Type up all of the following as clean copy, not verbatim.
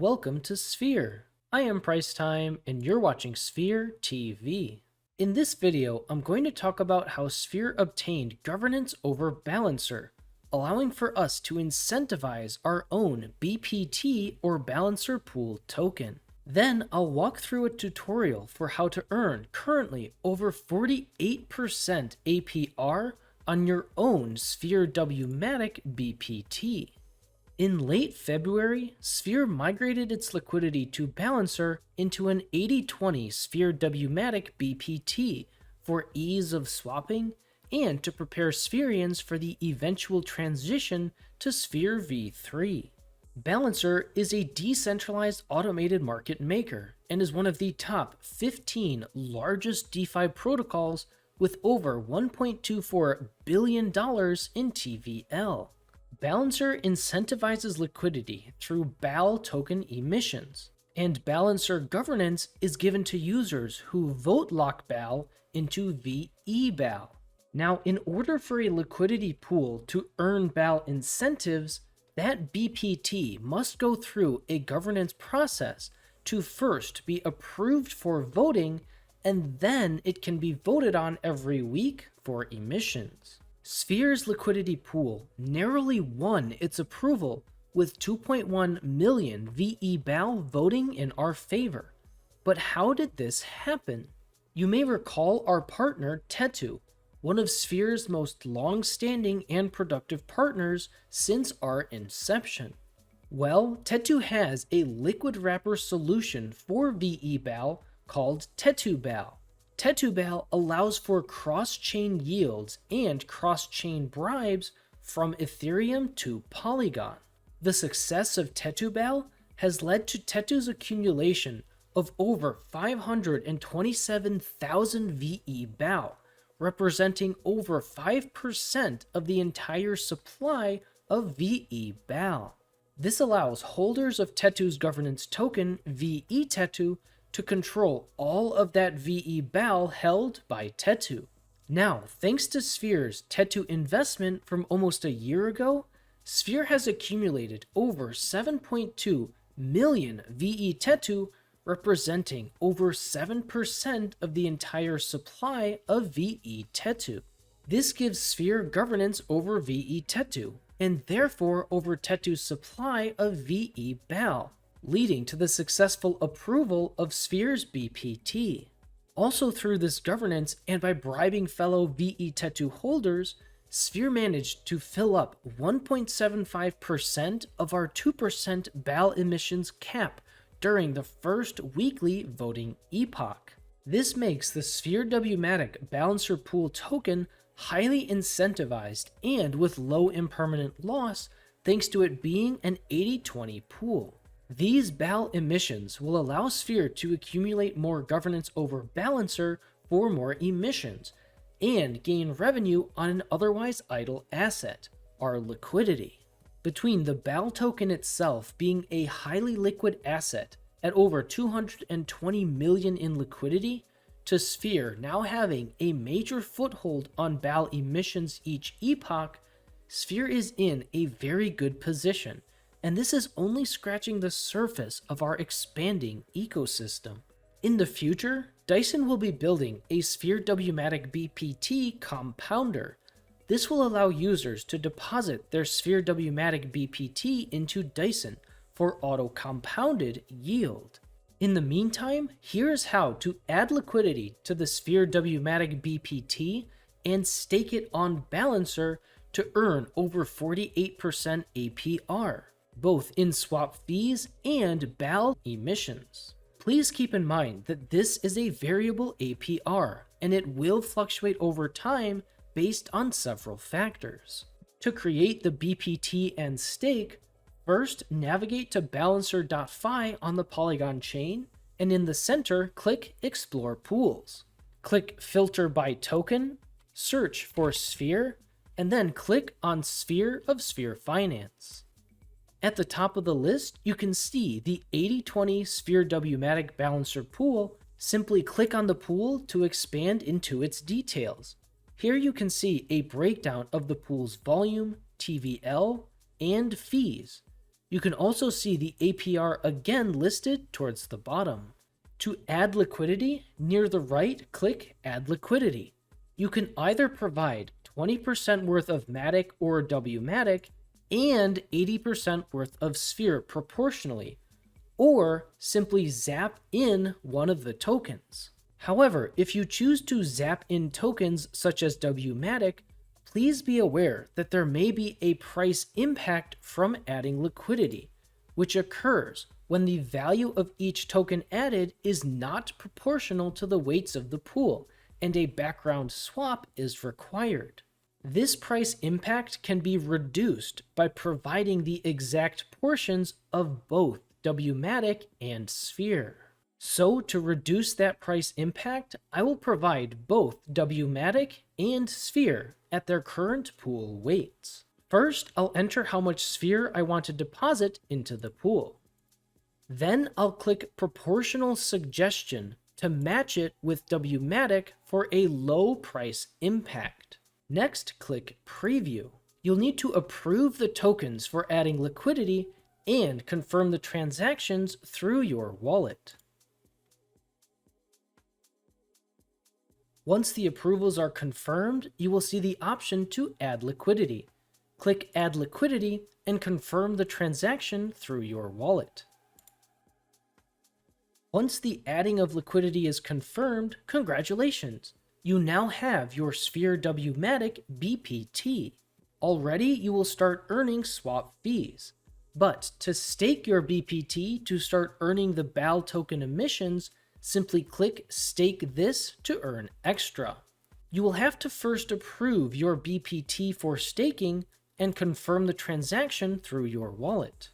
Welcome to Sphere. I am Price Time and you're watching Sphere TV. In this video, I'm going to talk about how Sphere obtained governance over Balancer, allowing for us to incentivize our own BPT or Balancer Pool token. Then I'll walk through a tutorial for how to earn currently over 48% APR on your own Sphere WMATIC BPT. In late February, Sphere migrated its liquidity to Balancer into an 80/20 Sphere WMATIC BPT for ease of swapping and to prepare Spherians for the eventual transition to Sphere v3. Balancer is a decentralized automated market maker and is one of the top 15 largest DeFi protocols with over $1.24 billion in TVL. Balancer incentivizes liquidity through BAL token emissions, and Balancer governance is given to users who vote lock BAL into VieL. Now, in order for a liquidity pool to earn BAL incentives, that BPT must go through a governance process to first be approved for voting, and then it can be voted on every week for emissions. Sphere's liquidity pool narrowly won its approval with 2.1 million VieL voting in our favor. But how did this happen? You may recall our partner Tetu, one of Sphere's most long-standing and productive partners since our inception. Well, Tetu has a liquid wrapper solution for VieL called TetuBAL. TetuBAL allows for cross-chain yields and cross-chain bribes from Ethereum to Polygon. The success of TetuBAL has led to Tetu's accumulation of over 527,000 VieL, representing over 5% of the entire supply of VieL. This allows holders of Tetu's governance token, VieTetu, to control all of that VieL held by Tetu. Now, thanks to Sphere's Tetu investment from almost a year ago, Sphere has accumulated over 7.2 million VieTetu, representing over 7% of the entire supply of VieTetu. This gives Sphere governance over VieTetu, and therefore over Tetu's supply of VieL, leading to the successful approval of Sphere's BPT. Also through this governance and by bribing fellow VieTetu holders, Sphere managed to fill up 1.75% of our 2% BAL emissions cap during the first weekly voting epoch. This makes the Sphere WMATIC Balancer Pool token highly incentivized and with low impermanent loss thanks to it being an 80/20 pool. These BAL emissions will allow Sphere to accumulate more governance over Balancer for more emissions, and gain revenue on an otherwise idle asset, our liquidity. Between the BAL token itself being a highly liquid asset at over 220 million in liquidity, to Sphere now having a major foothold on BAL emissions each epoch, Sphere is in a very good position. And this is only scratching the surface of our expanding ecosystem. In the future, Dyson will be building a Sphere WMATIC BPT compounder. This will allow users to deposit their Sphere WMATIC BPT into Dyson for auto-compounded yield. In the meantime, here's how to add liquidity to the Sphere WMATIC BPT and stake it on Balancer to earn over 48% APR, both in swap fees and BAL emissions. Please keep in mind that this is a variable APR, and it will fluctuate over time based on several factors. To create the BPT and stake, first navigate to balancer.fi on the Polygon chain, and in the center, click Explore Pools. Click Filter by Token, search for Sphere, and then click on Sphere of Sphere Finance. At the top of the list, you can see the 80/20 Sphere WMATIC Balancer pool. Simply click on the pool to expand into its details. Here you can see a breakdown of the pool's volume, TVL, and fees. You can also see the APR again listed towards the bottom. To add liquidity, near the right, click Add Liquidity. You can either provide 20% worth of MATIC or WMATIC and 80% worth of Sphere proportionally, or simply zap in one of the tokens. However, if you choose to zap in tokens such as WMATIC, please be aware that there may be a price impact from adding liquidity, which occurs when the value of each token added is not proportional to the weights of the pool, and a background swap is required. This price impact can be reduced by providing the exact portions of both WMATIC and Sphere. So to reduce that price impact, I will provide both WMATIC and Sphere at their current pool weights. First, I'll enter how much Sphere I want to deposit into the pool. Then I'll click Proportional Suggestion to match it with WMATIC for a low price impact. Next, click Preview. You'll need to approve the tokens for adding liquidity and confirm the transactions through your wallet. Once the approvals are confirmed, you will see the option to add liquidity. Click Add Liquidity and confirm the transaction through your wallet. Once the adding of liquidity is confirmed, congratulations! You now have your Sphere WMATIC BPT. Already, you will start earning swap fees. But to stake your BPT to start earning the BiGz token emissions, simply click Stake This to earn extra. You will have to first approve your BPT for staking and confirm the transaction through your wallet.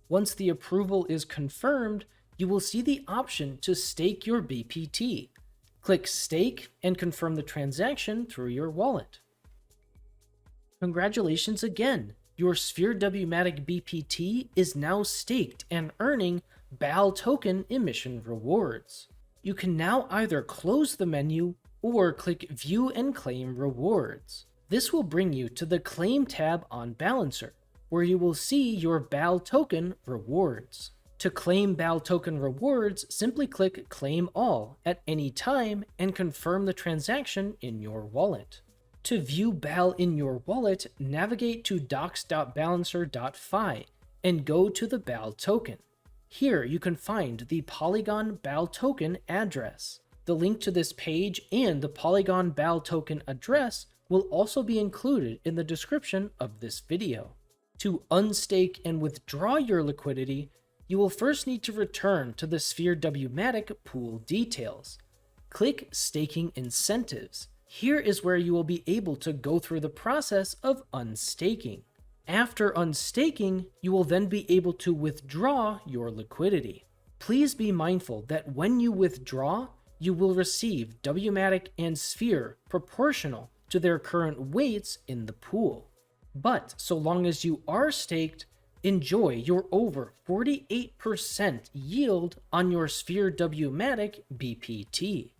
Once the approval is confirmed, you will see the option to stake your BPT. Click Stake and confirm the transaction through your wallet. Congratulations again! Your Sphere WMATIC BPT is now staked and earning BiGz token emission rewards. You can now either close the menu or click View and Claim Rewards. This will bring you to the Claim tab on Balancer, where you will see your BiGz token rewards. To claim BiGz token rewards, simply click Claim All at any time and confirm the transaction in your wallet. To view BiGz in your wallet, navigate to docs.balancer.fi and go to the BiGz token. Here you can find the Polygon BiGz token address. The link to this page and the Polygon BiGz token address will also be included in the description of this video. To unstake and withdraw your liquidity, you will first need to return to the Sphere WMATIC pool details. Click Staking Incentives. Here is where you will be able to go through the process of unstaking. After unstaking, you will then be able to withdraw your liquidity. Please be mindful that when you withdraw, you will receive WMATIC and Sphere proportional to their current weights in the pool. But so long as you are staked, enjoy your over 48% yield on your Sphere WMATIC BPT.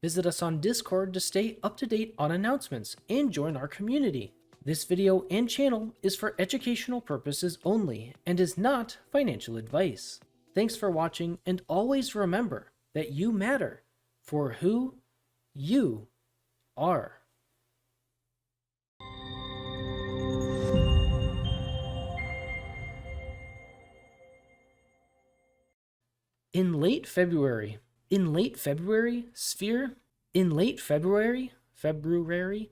Visit us on Discord to stay up to date on announcements and join our community. This video and channel is for educational purposes only and is not financial advice. Thanks for watching, and always remember that you matter for who you are. In late February, Sphere, in late February, February,